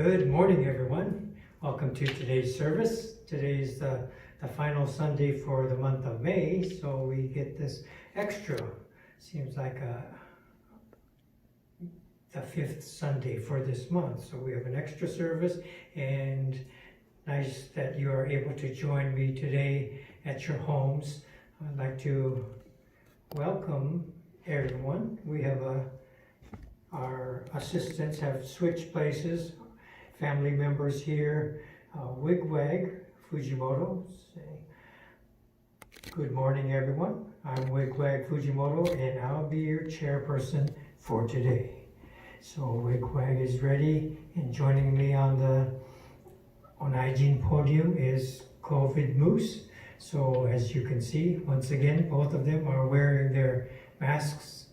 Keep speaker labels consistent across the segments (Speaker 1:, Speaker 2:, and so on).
Speaker 1: Good morning, everyone. Welcome to today's service. Today's the final Sunday for the month of May, so we get this extra. Seems like the fifth Sunday for this month. So we have an extra service, and nice that you are able to join me today at your homes. I'd like to welcome everyone. We have our assistants have switched places. Family members here, Wig Wag Fujimoto. Say, good morning, everyone. I'm Wig Wag Fujimoto, and I'll be your chairperson for today. So Wig Wag is ready, and joining me on Podium is COVID Moose. So as you can see, once again, both of them are wearing their masks.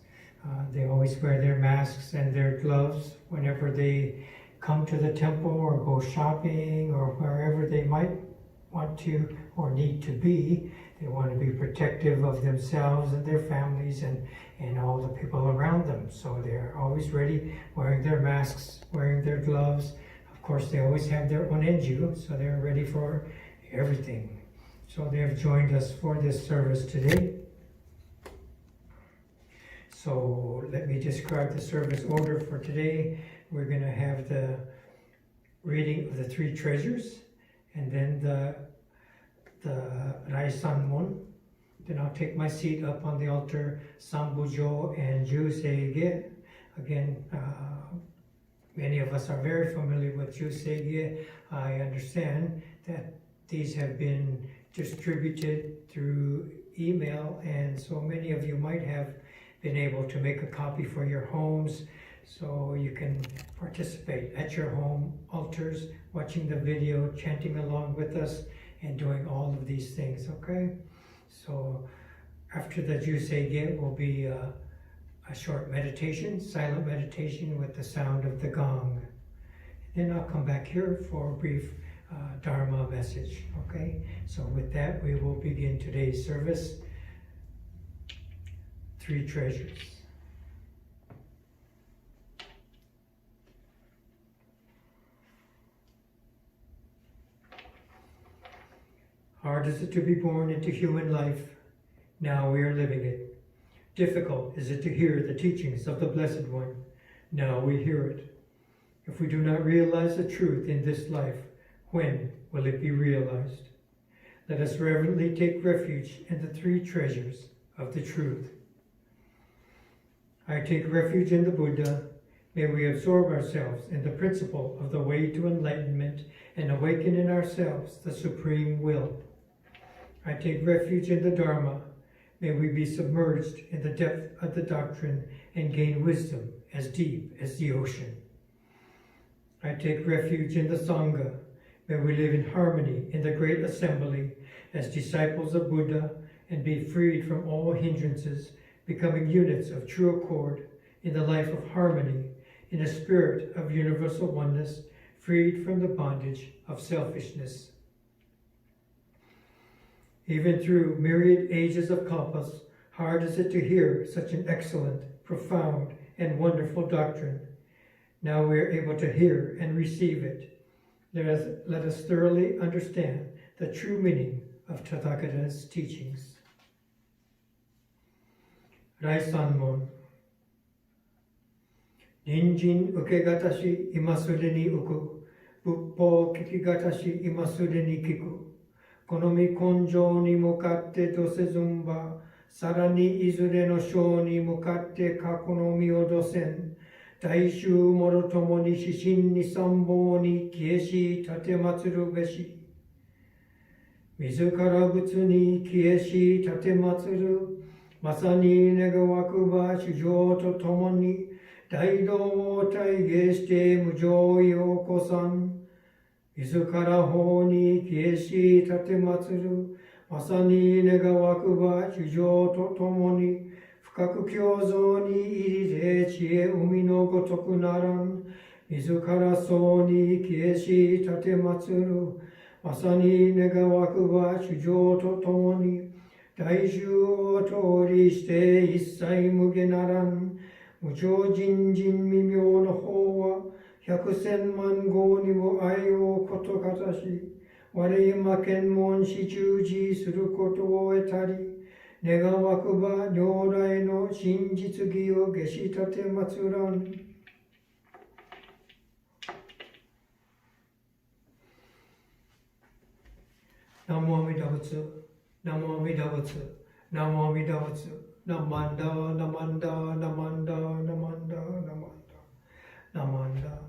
Speaker 1: They always wear their masks and their gloves whenever they come to the temple or go shopping or wherever they might want to or need to be. They want to be protective of themselves and their families and all the people around them. So they're always ready, wearing their masks, wearing their gloves. Of course, they always have their onenju, so they're ready for everything. So they have joined us for this service today. So let me describe the service order for today. We're going to have the reading of the three treasures, and then the Rai Son Mon. Then I'll take my seat up on the altar, Sanbujo Juseigei. Again, many of us are very familiar with Juseigei. I understand that these have been distributed through email, and so many of you might have been able to make a copy for your homes, so you can participate at your home altars, watching the video, chanting along with us, and doing all of these things, okay? So after the Juseigei will be a short meditation, silent meditation with the sound of the gong. Then I'll come back here for a brief Dharma message, okay? So with that, we will begin today's service. Three treasures. Hard is it to be born into human life. Now we are living it. Difficult is it to hear the teachings of the Blessed One. Now we hear it. If we do not realize the truth in this life, when will it be realized? Let us reverently take refuge in the three treasures of the truth. I take refuge in the Buddha. May we absorb ourselves in the principle of the way to enlightenment and awaken in ourselves the supreme will. I take refuge in the Dharma. May we be submerged in the depth of the doctrine and gain wisdom as deep as the ocean. I take refuge in the Sangha. May we live in harmony in the great assembly as disciples of Buddha and be freed from all hindrances, becoming units of true accord in the life of harmony, in a spirit of universal oneness, freed from the bondage of selfishness. Even through myriad ages of kalpas, hard is it to hear such an excellent, profound, and wonderful doctrine. Now we are able to hear and receive it. Let us thoroughly understand the true meaning of Tathagata's teachings. Rai Son Mon. Ninjin ukegatashi imasure ni uku, buppo kikigatashi imasure ni kiku. Konomi konjo ni mukatte dose zumba, sarani izure no sho ni mukatte kakonomi o dosen, daishu morotomo ni shishin ni sambo ni kieshi tatematsuru beshi. Mizukara butsu ni kieshi tatematsuru, まさに願わくば主情とともに大道を体現して無常意を起こさん。自ら法に消し立て祭る。まさに願わくば主情とともに深く共存に入りて知恵海のごとくならん。自らそうに消し立て祭る。まさに願わくば主情とともに大衆を通りして一切無下ならん。無常人人未明の法は百千万号にも愛をことかたし、我今検問し従事することを得たり、願わくば如来の真実義を下し立て祭らん。ナモアミダ仏、ナモアミダ仏、ナモアミダ仏、ナマンダ、ナマンダ、ナマンダ、ナマンダ、ナマンダ、ナマンダ、ナマンダ。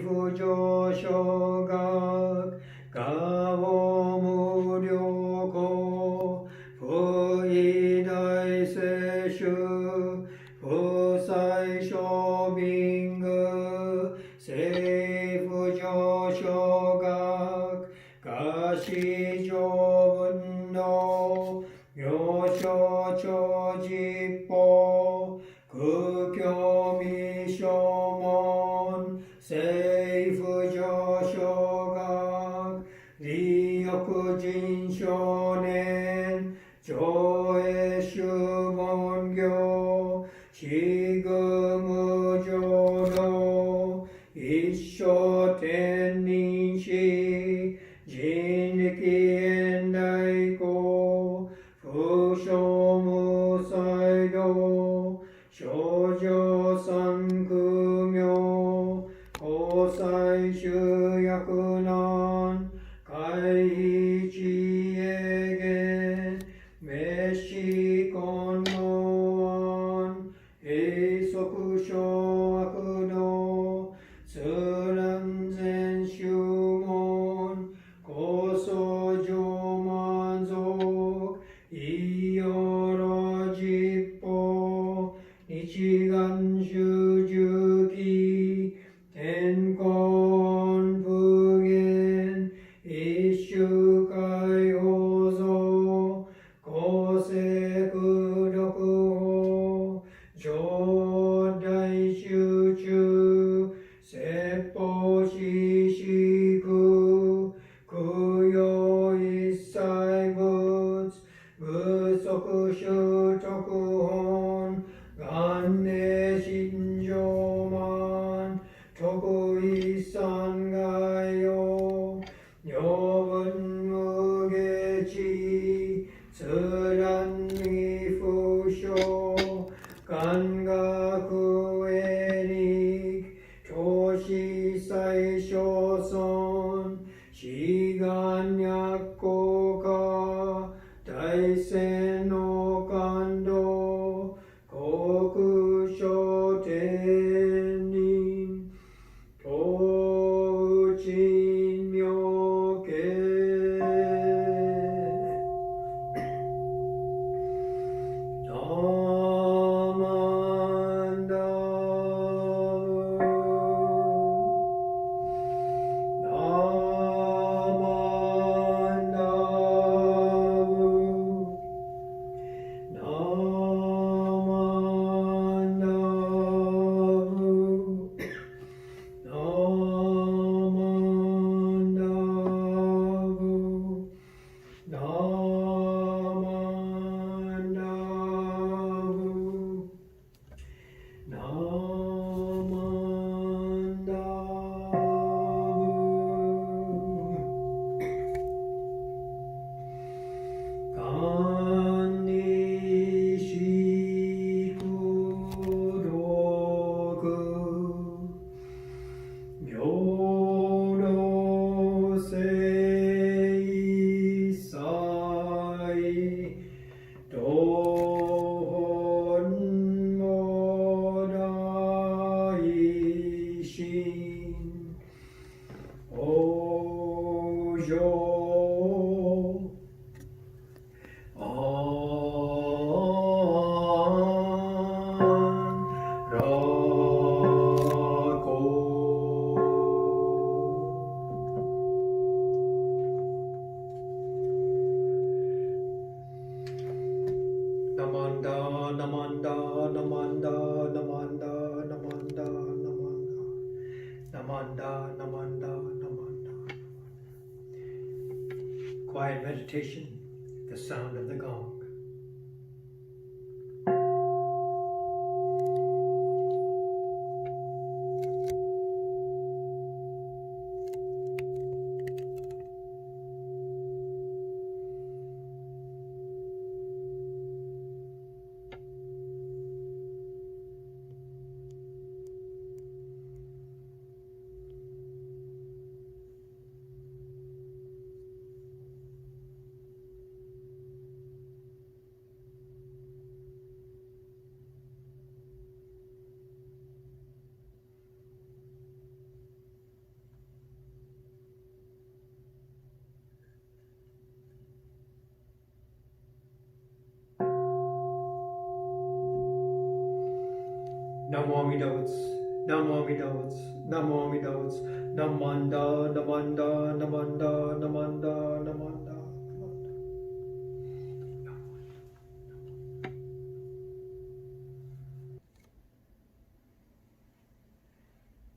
Speaker 1: 不上昇学我を無量行不異大世主不再小民具政府上昇学菓子上分の幼少長実法空教未証門政府上昇学利欲人少年上映宗門業四具無常道一生天人師人力現代行不詳無才道少女三苦名交際集約難会議知恵言滅死根能案閉塞小悪道通乱前修門高僧上満足異様の実法日願修十期天根不言一周解放像公正苦力法上大集中説法四四苦供養一切仏無足修徳本願念心上満徳一三概要女文無下知通乱未不詳願学営力教師最小尊志願薬効果大聖の感動国書天人東鎮妙見ナマンダQuiet meditation, the sound of the gong.
Speaker 2: Namo Amidavats, Namo Amidavats, Namo Amidavats, Namanda, Namanda, Namanda, Namanda, Namanda.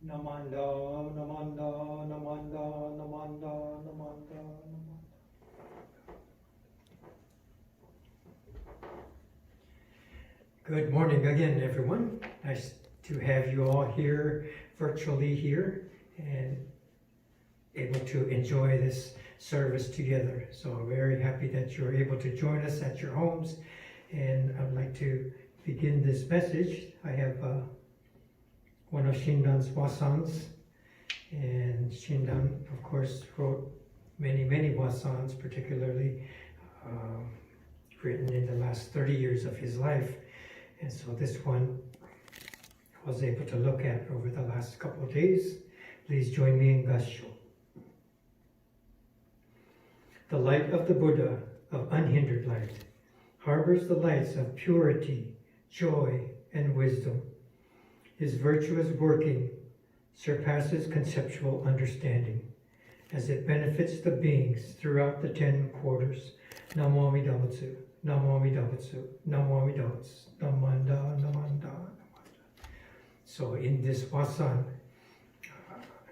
Speaker 2: Namanda, Namanda, Namanda, Namanda, Namanda, Namanda.
Speaker 1: Good morning again, everyone. Nice to have you all here, virtually here, and able to enjoy this service together. So very happy that you're able to join us at your homes. And I'd like to begin this message. I have one of Shindan's wasans, and Shindan, of course, wrote many wasans, particularly written in the last 30 years of his life. And so this one I was able to look at over the last couple of days. Please join me in Gassho. The light of the Buddha, of unhindered light, harbors the lights of purity, joy, and wisdom. His virtuous working surpasses conceptual understanding as it benefits the beings throughout the 10 quarters. Namo Amidavatsu, Namo Amidavatsu, Namo Amidavatsu, Namanda, Namanda, Namanda. So in this wasan,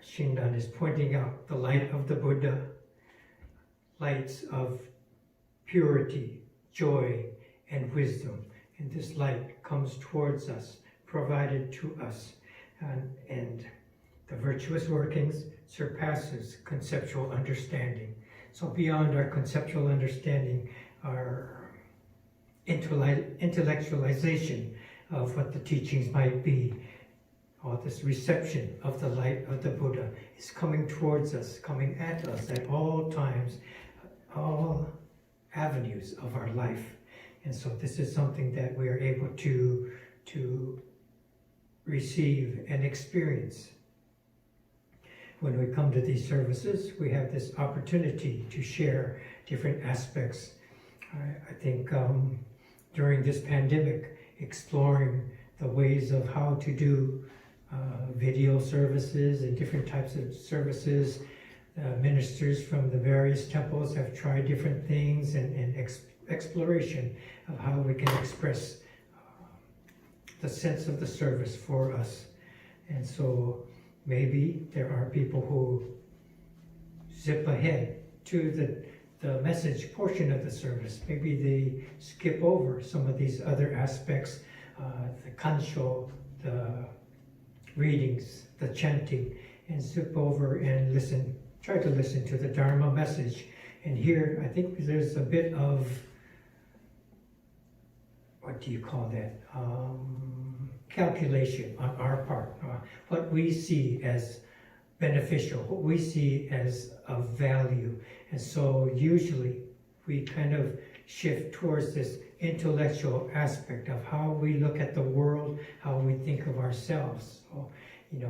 Speaker 1: Shindan is pointing out the light of the Buddha, lights of purity, joy, and wisdom. And this light comes towards us, provided to us, and the virtuous workings surpasses conceptual understanding. So beyond our conceptual understanding, our intellectualization of what the teachings might be, or this reception of the light of the Buddha is coming towards us, coming at us at all times, all avenues of our life. And so this is something that we are able to receive and experience. When we come to these services, we have this opportunity to share different aspects. I think during this pandemic, exploring the ways of how to do video services and different types of services. Ministers from the various temples have tried different things, and exploration of how we can express the sense of the service for us. And so maybe there are people who zip ahead to the message portion of the service. Maybe they skip over some of these other aspects, the kansho, the readings, the chanting, and zip over and listen, try to listen to the Dharma message. And here, I think there's a bit of, what do you call that? Calculation on our part. What we see as beneficial, what we see as of value. And so usually we kind of shift towards this intellectual aspect of how we look at the world, how we think of ourselves. So,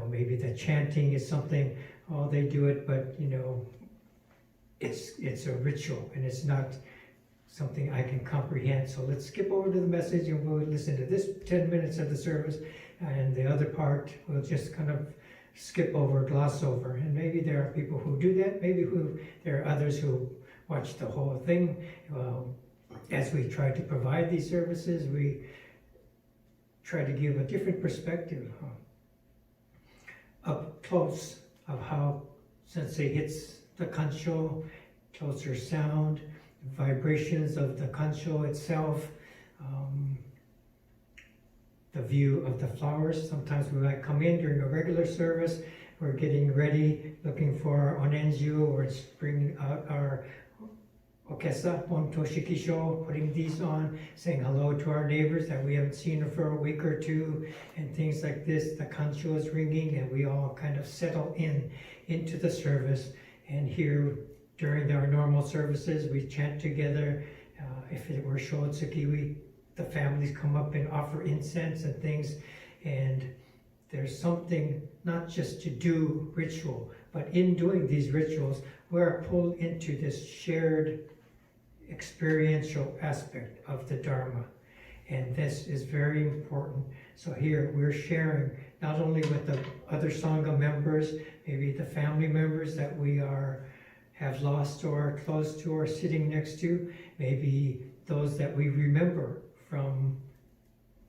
Speaker 1: maybe the chanting is something, they do it, but it's a ritual and it's not something I can comprehend. So let's skip over to the message and we'll listen to this 10 minutes of the service, and the other part we'll just kind of skip over, gloss over. And maybe there are people who do that, maybe there are others who watch the whole thing. As we try to provide these services, we try to give a different perspective, up close, of how Sensei hits the kansho, closer sound, vibrations of the kansho itself, the view of the flowers. Sometimes we might come in during a regular service, we're getting ready, looking for our onenju, or bringing out our okesa, bonto shikisho, putting these on, saying hello to our neighbors that we haven't seen for a week or two, and things like this. The kansho is ringing, and we all kind of settle into the service. And here, during our normal services, we chant together. If it were Shotsuki, the families come up and offer incense and things. And there's something not just to do ritual, but in doing these rituals, we're pulled into this shared experiential aspect of the Dharma. And this is very important, So here we're sharing not only with the other Sangha members, maybe the family members that we have lost or are close to or sitting next to, maybe those that we remember from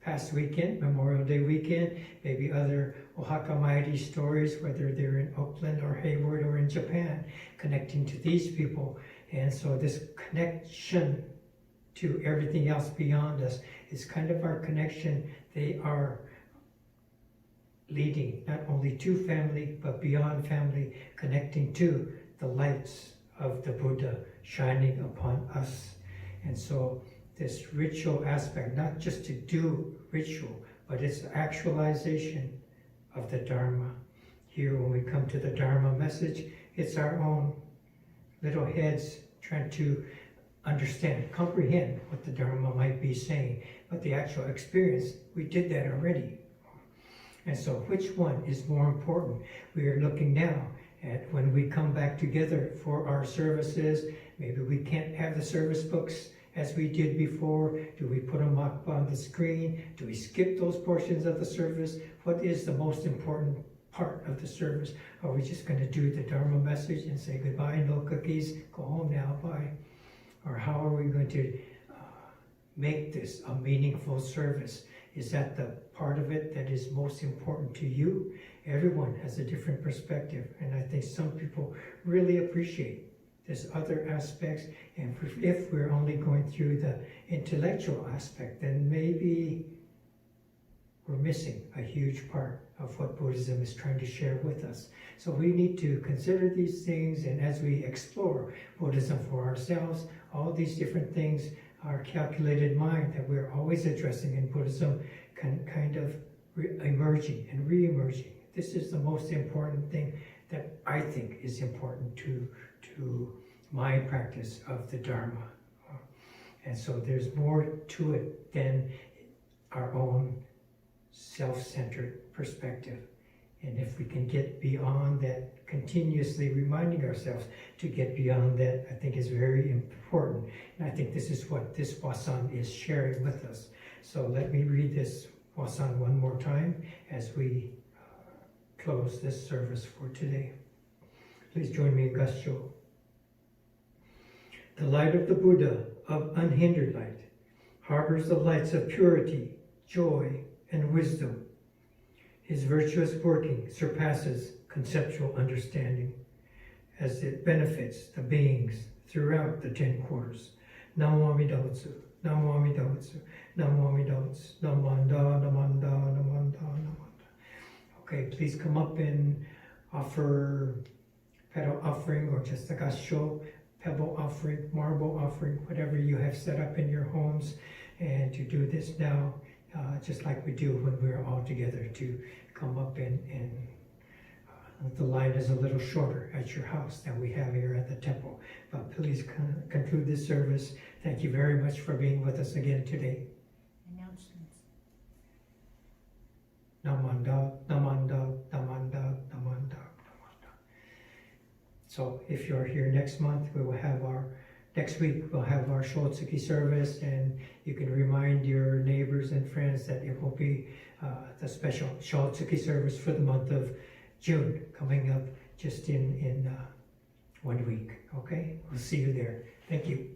Speaker 1: past weekend, Memorial Day weekend, maybe other Oaxaca Mairi stories, whether they're in Oakland or Hayward or in Japan, connecting to these people. And so this connection to everything else beyond us is kind of our connection. They are leading not only to family, but beyond family, connecting to the lights of the Buddha shining upon us. And so this ritual aspect, not just to do ritual, but it's the actualization of the Dharma. Here when we come to the Dharma message, it's our own little heads trying to understand, comprehend what the Dharma might be saying. But the actual experience, we did that already. And so which one is more important? We are looking now at when we come back together for our services. Maybe we can't have the service books as we did before. Do we put them up on the screen? Do we skip those portions of the service? What is the most important part of the service? Are we just going to do the Dharma message and say goodbye, no cookies, go home now, bye? Or how are we going to make this a meaningful service? Is that the part of it that is most important to you? Everyone has a different perspective, and I think some people really appreciate this other aspects. And if we're only going through the intellectual aspect, then maybe we're missing a huge part of what Buddhism is trying to share with us. So we need to consider these things, and as we explore Buddhism for ourselves, all these different things, our calculated mind that we're always addressing in Buddhism can kind of emerging and re-emerging. This is the most important thing that I think is important to my practice of the Dharma. And so there's more to it than our own self-centered perspective. And if we can get beyond that, continuously reminding ourselves to get beyond that, I think is very important. And I think this is what this Wasan is sharing with us. So let me read this Wasan one more time as we close this service for today. Please join me in Gassho. The light of the Buddha, of unhindered light, harbors the lights of purity, joy, and wisdom. His virtuous working surpasses conceptual understanding as it benefits the beings throughout the 10 quarters. Namo Amida Butsu, Namo Amida Butsu, Namo Amida Butsu, Namanda, Namanda, Namanda, Namanda. Okay, please come up and offer petal offering or just a gassho, pebble offering, marble offering, whatever you have set up in your homes, and to do this now, just like we do when we're all together, to come up and the line is a little shorter at your house than we have here at the temple. But please conclude this service. Thank you very much for being with us again today.
Speaker 3: Announcements.
Speaker 1: Namanda, Namanda, Namanda, Namanda, Namanda. So if you're here next month, next week we'll have our Shotsuki service, and you can remind your neighbors and friends that it will be the special Shotsuki service for the month of June coming up just in 1 week. Okay, we'll see you there. Thank you.